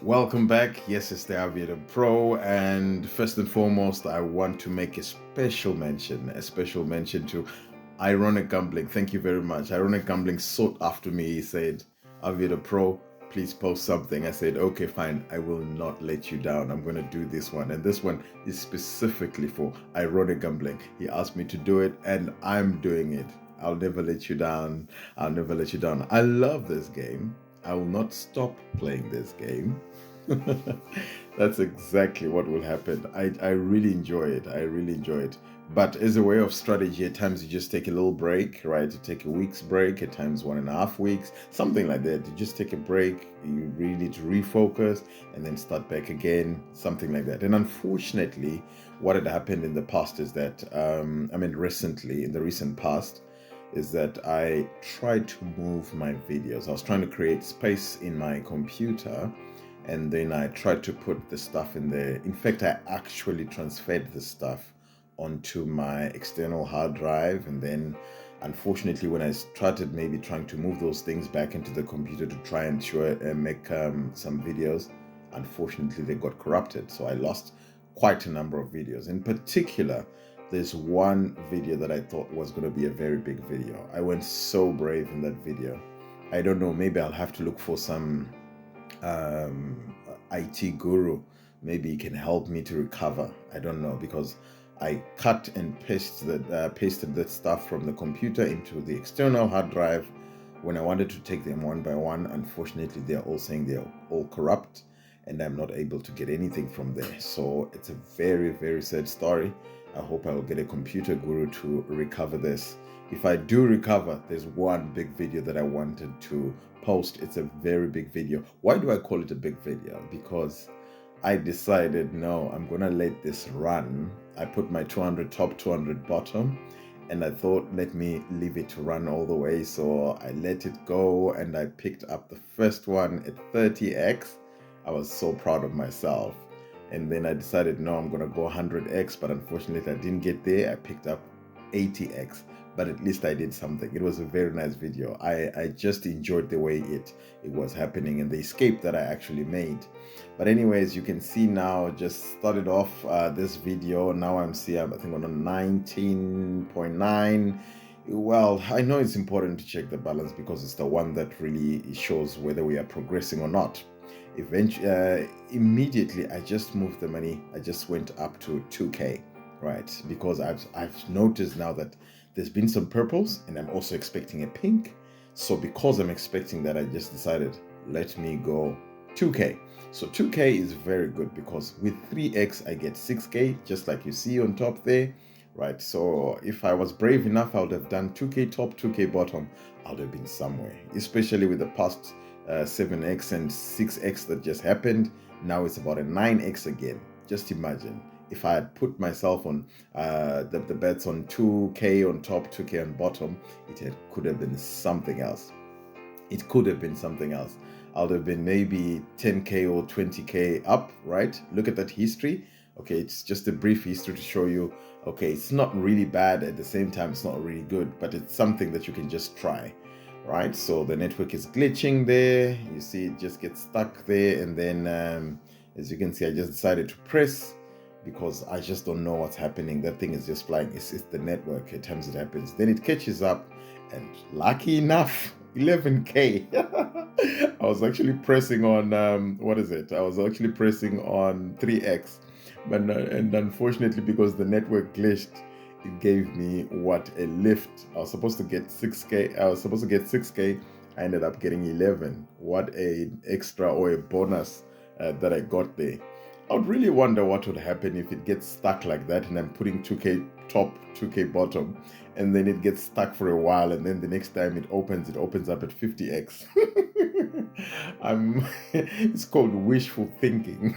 Welcome back. Yes, it's the Aviator Pro, and first and foremost, I want to make a special mention to Ironic Gambling. Thank you very much. Ironic Gambling sought after me. He said, Aviator Pro, please post something. I said, okay, fine. I will not let you down. I'm going to do this one. And this one is specifically for Ironic Gambling. He asked me to do it, and I'm doing it. I'll never let you down. I'll never let you down. I love this game. I will not stop playing this game. That's exactly what will happen. I really enjoy it. I really enjoy it. But as a way of strategy, at times you just take a little break, right? You take a week's break, at times 1.5 weeks, something like that. You just take a break, you really need to refocus and then start back again, something like that. And unfortunately, what had happened in the past is that, recently, in the recent past, is that I tried to move my videos. I was trying to create space in my computer, and then I tried to put the stuff in there. In fact, I actually transferred the stuff onto my external hard drive, and then unfortunately when I started maybe trying to move those things back into the computer to try and make some videos, unfortunately they got corrupted, so I lost quite a number of videos. In particular, there's one video that I thought was going to be a very big video. I went so brave in that video. I don't know, maybe I'll have to look for some IT guru. Maybe he can help me to recover. I don't know, because I cut and pasted that stuff from the computer into the external hard drive. When I wanted to take them one by one, unfortunately, they're all saying they're all corrupt, and I'm not able to get anything from there. So it's a very, very sad story. I hope I will get a computer guru to recover this. If I do recover, there's one big video that I wanted to post. It's a very big video. Why do I call it a big video? Because I decided, no, I'm gonna let this run. I put my 200 top, 200 bottom, and I thought, let me leave it to run all the way. So I let it go, and I picked up the first one at 30x. I was so proud of myself. And then I decided, no, I'm gonna go 100x, but unfortunately I didn't get there. I picked up 80x, but at least I did something. It was a very nice video. I just enjoyed the way it was happening and the escape that I actually made. But anyways, you can see now, just started off this video. Now I think on a 19.9. Well, I know it's important to check the balance because it's the one that really shows whether we are progressing or not. Eventually, immediately I just moved the money. I just went up to 2k, right? Because I've noticed now that there's been some purples, and I'm also expecting a pink. So because I'm expecting that, I just decided, let me go 2k. So 2k is very good because with 3x I get 6k, just like you see on top there, right? So if I was brave enough, I would have done 2k top, 2k bottom. I would have been somewhere, especially with the past 7x and 6x that just happened. Now it's about a 9x again. Just imagine if I had put myself on the bets on 2k on top, 2k on bottom, could have been something else. It could have been something else. I would have been maybe 10k or 20k up, right? Look at that history. Okay, it's just a brief history to show you, okay, it's not really bad. At the same time, it's not really good, but it's something that you can just try, right? So the network is glitching there. You see it just gets stuck there. And then as you can see, I just decided to press because I just don't know what's happening. That thing is just flying. It's the network. At times it happens. Then it catches up, and lucky enough, 11k. I was actually pressing on I was actually pressing on 3x, but and unfortunately, because the network glitched, it gave me a lift. I was supposed to get 6k. I ended up getting 11. What a extra or a bonus that I got there. I would really wonder what would happen if it gets stuck like that, and I'm putting 2k top, 2k bottom, and then it gets stuck for a while, and then the next time it opens up at 50x. It's called wishful thinking.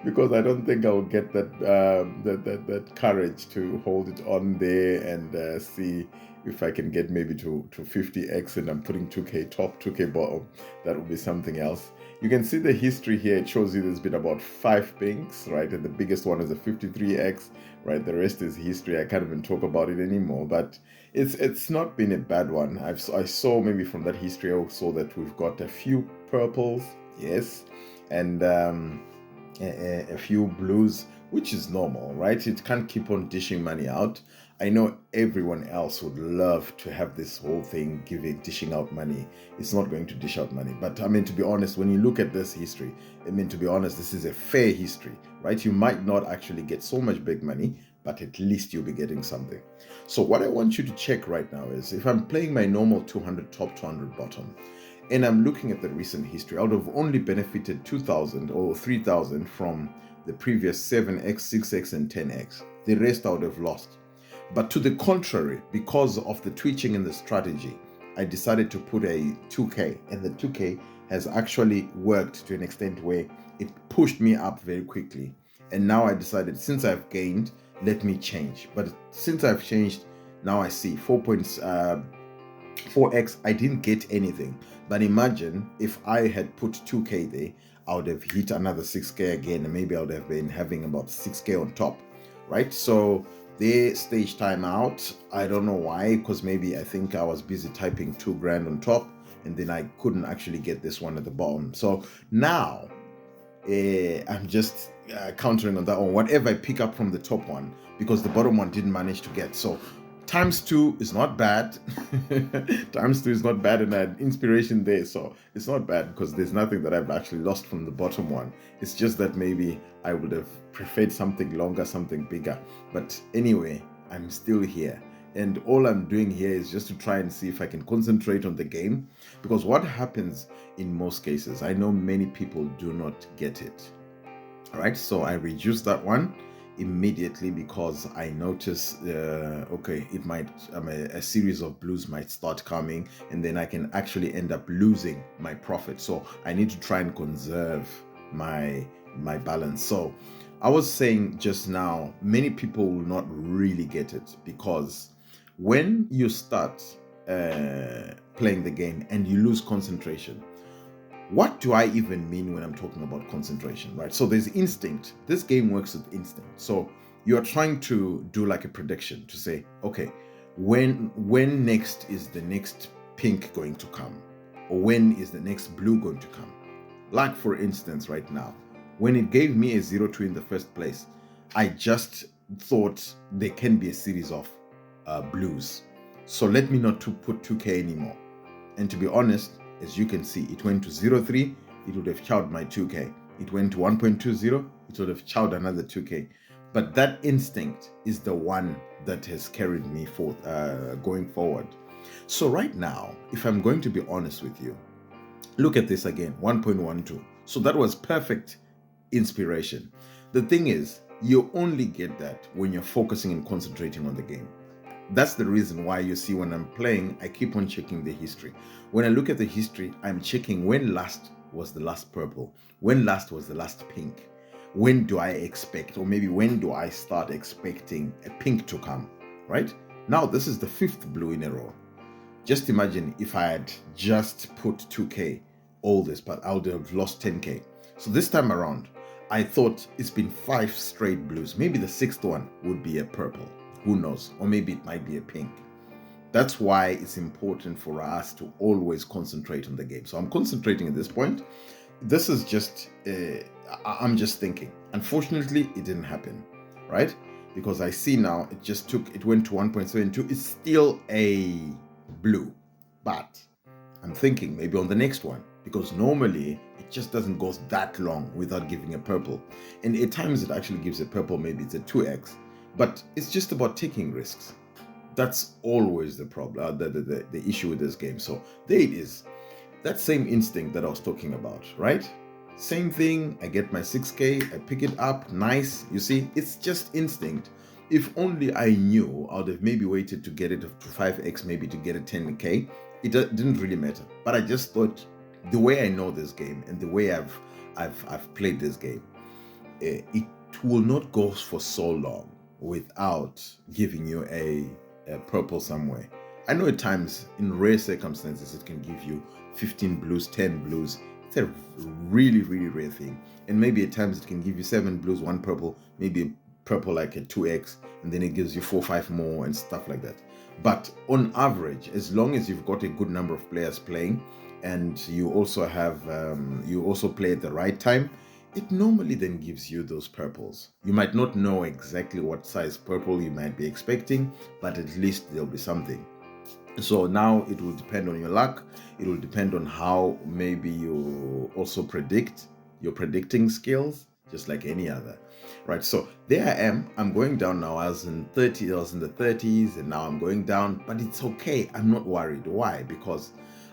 Because I don't think I'll get that courage to hold it on there and see if I can get maybe to 50x, and I'm putting 2k top, 2k bottom. That would be something else. You can see the history here. It shows you there's been about 5 pinks, right? And the biggest one is a 53x, right? The rest is history. I can't even talk about it anymore, but it's not been a bad one. I saw maybe from that history, I saw that we've got a few purples, yes, and a few blues, which is normal, right? It can't keep on dishing money out. I know everyone else would love to have this whole thing dishing out money. It's not going to dish out money. But I mean, to be honest, when you look at this history, I mean, to be honest, this is a fair history, right? You might not actually get so much big money, but at least you'll be getting something. So what I want you to check right now is if I'm playing my normal 200 top, 200 bottom, and I'm looking at the recent history, I would have only benefited 2,000 or 3,000 from the previous 7x, 6x, and 10x. The rest I would have lost. But to the contrary, because of the twitching in the strategy, I decided to put a 2K, and the 2K has actually worked to an extent where it pushed me up very quickly. And now I decided, since I've gained, let me change. But since I've changed, now I see 4x, I didn't get anything. But imagine if I had put 2K there, I would have hit another 6K again, and maybe I would have been having about 6K on top, right? So they stage time out. I don't know why, because maybe I think I was busy typing 2 grand on top, and then I couldn't actually get this one at the bottom. So now I'm just countering on that one. Whatever I pick up from the top one, because the bottom one didn't manage to get. So times 2 is not bad. Times 2 is not bad, and I had inspiration there. So it's not bad because there's nothing that I've actually lost from the bottom one. It's just that maybe I would have preferred something longer, something bigger. But anyway, I'm still here. And all I'm doing here is just to try and see if I can concentrate on the game. Because what happens in most cases, I know many people do not get it. All right, so I reduced that one immediately because I notice okay, it might a series of blues might start coming, and then I can actually end up losing my profit. So I need to try and conserve my balance. So I was saying just now, many people will not really get it, because when you start playing the game and you lose concentration, what do I even mean when I'm talking about concentration, right? So there's instinct. This game works with instinct. So you're trying to do like a prediction to say, okay, when next is the next pink going to come? Or when is the next blue going to come? Like for instance, right now, when it gave me a 0-2 in the first place, I just thought there can be a series of blues. So let me not put 2K anymore. And to be honest, as you can see, it went to 0.3, it would have chowed my 2K. It went to 1.20, it would have chowed another 2K. But that instinct is the one that has carried me forth, going forward. So right now, if I'm going to be honest with you, look at this again, 1.12. So that was perfect inspiration. The thing is, you only get that when you're focusing and concentrating on the game. That's the reason why you see when I'm playing, I keep on checking the history. When I look at the history, I'm checking when last was the last purple, when last was the last pink, when do I expect, or maybe when do I start expecting a pink to come, right? Now this is the 5th blue in a row. Just imagine if I had just put 2K all this, but I would have lost 10K. So this time around, I thought it's been 5 straight blues. Maybe the 6th one would be a purple. Who knows? Or maybe it might be a pink. That's why it's important for us to always concentrate on the game. So I'm concentrating at this point. This is just, I'm just thinking. Unfortunately, it didn't happen, right? Because I see now it went to 1.72. It's still a blue, but I'm thinking maybe on the next one, because normally it just doesn't go that long without giving a purple. And at times it actually gives a purple, maybe it's a 2x. But it's just about taking risks. That's always the problem, the issue with this game. So there it is. That same instinct that I was talking about, right? Same thing, I get my 6K, I pick it up, nice. You see, it's just instinct. If only I knew, I would have maybe waited to get it to 5x, maybe to get a 10K. It didn't really matter. But I just thought, the way I know this game and the way I've played this game, it will not go for so long without giving you a purple somewhere. I know at times, in rare circumstances, it can give you 15 blues, 10 blues. It's a really, really rare thing. And maybe at times it can give you 7 blues, 1 purple, maybe a purple like a 2x, and then it gives you 4, 5 more and stuff like that. But on average, as long as you've got a good number of players playing and you also have you also play at the right time, it normally then gives you those purples. You might not know exactly what size purple you might be expecting, but at least there'll be something. So now it will depend on your luck. It will depend on how maybe you also predict your predicting skills, just like any other. Right. So there I am. I'm going down now. I was in the 30s, and now I'm going down, but it's okay. I'm not worried. Why? Because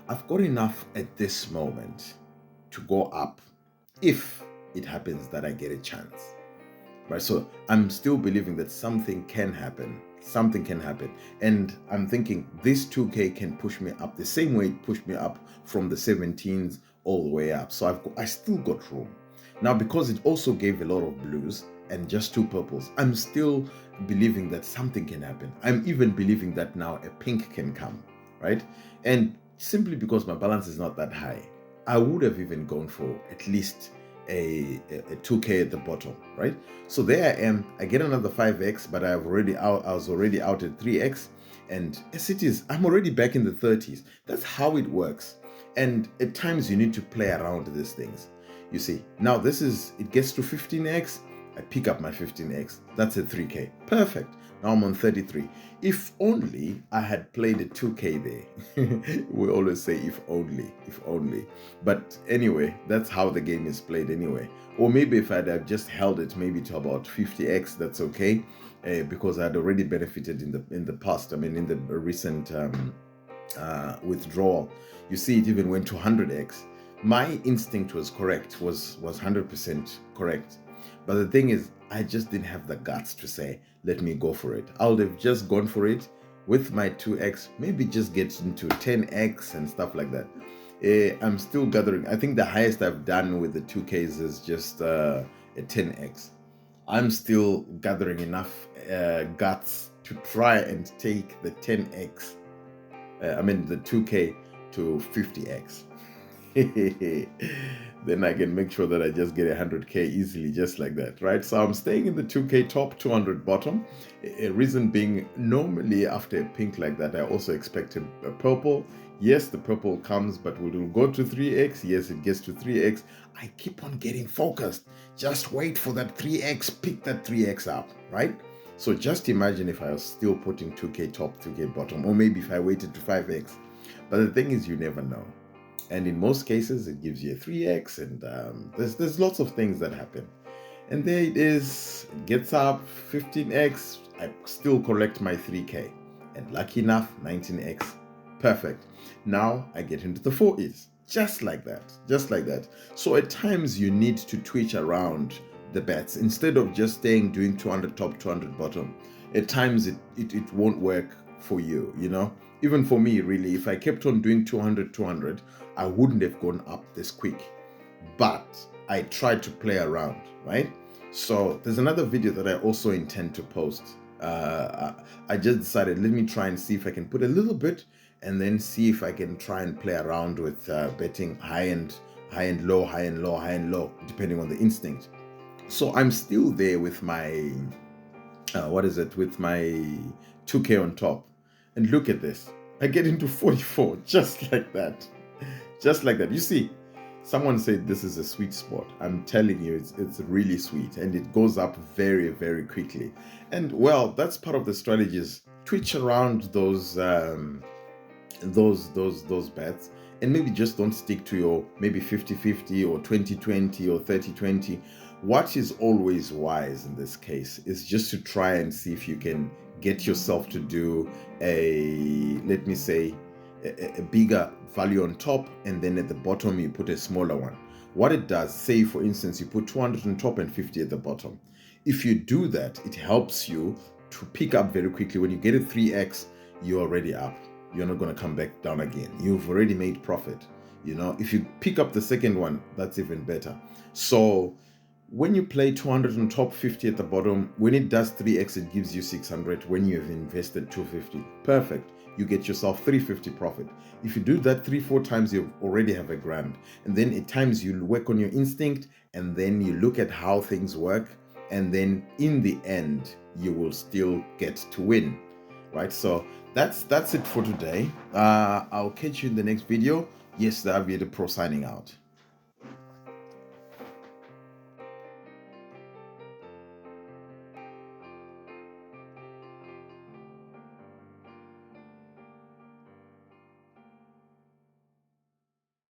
I've got enough at this moment to go up if it happens that I get a chance. Right. So I'm still believing that something can happen. Something can happen. And I'm thinking this 2K can push me up the same way it pushed me up from the 17s all the way up. So I still got room. Now, because it also gave a lot of blues and just 2 purples, I'm still believing that something can happen. I'm even believing that now a pink can come, right? And simply because my balance is not that high, I would have even gone for at least a 2K at the bottom, right? So there I am. I get another 5x, but I was already out at 3x. And as it is, I'm already back in the 30s. That's how it works. And at times you need to play around these things. You see, now it gets to 15x. I pick up my 15x. That's a 3K. Perfect. Now I'm on 33. If only I had played a 2K there. We always say if only, if only. But anyway, that's how the game is played anyway. Or maybe if I'd have just held it maybe to about 50x, that's okay. Because I'd already benefited in the past. I mean, in the recent withdrawal. You see, it even went to 100x. My instinct was correct, was 100% correct. But the thing is, I just didn't have the guts to say, let me go for it. I would have just gone for it with my 2x, maybe just get into 10x and stuff like that. I'm still gathering. I think the highest I've done with the 2Ks is just a 10x. I'm still gathering enough guts to try and take the 10x, the 2K to 50x. Then I can make sure that I just get 100k easily, just like that, right? So I'm staying in the 2k top, 200 bottom. A reason being, normally after a pink like that, I also expect a purple. Yes, the purple comes, but will it go to 3x? Yes, it gets to 3x. I keep on getting focused. Just wait for that 3x, pick that 3x up, right? So just imagine if I was still putting 2k top, 2k bottom, or maybe if I waited to 5x. But the thing is, you never know. And in most cases, it gives you a 3x, and there's lots of things that happen. And there it is. It gets up 15x. I still collect my 3k. And lucky enough, 19x. Perfect. Now I get into the 4es. Just like that. Just like that. So at times you need to twitch around the bets instead of just doing 200 top, 200 bottom. At times it won't work for you, you know? Even for me, really, if I kept on doing 200, 200, I wouldn't have gone up this quick. But I tried to play around, right? So there's another video that I also intend to post. I just decided, let me try and see if I can put a little bit and then see if I can try and play around with betting high and low, high and low, high and low, depending on the instinct. So I'm still there with my, with my 2K on top. And look at this. I get into 44 just like that. Just like that. You see, someone said this is a sweet spot. I'm telling you, it's really sweet. And it goes up very, very quickly. And well, that's part of the strategies. Twitch around those bets. And maybe just don't stick to your maybe 50-50 or 20-20 or 30-20. What is always wise in this case is just to try and see if you can get yourself to do let me say, a bigger value on top, and then at the bottom you put a smaller one. What it does, say for instance, you put 200 on top and 50 at the bottom. If you do that, it helps you to pick up very quickly. When you get a 3x, you're already up. You're not going to come back down again. You've already made profit. You know, if you pick up the second one, that's even better. So when you play 200 on top, 50 at the bottom, when it does 3x, it gives you 600. When you have invested 250, perfect. You get yourself 350 profit. If you do that 3-4 times, you already have $1,000. And then at times you work on your instinct, and then you look at how things work, and then in the end, you will still get to win, right? So that's it for today. I'll catch you in the next video. Yes, the Aviator Pro signing out.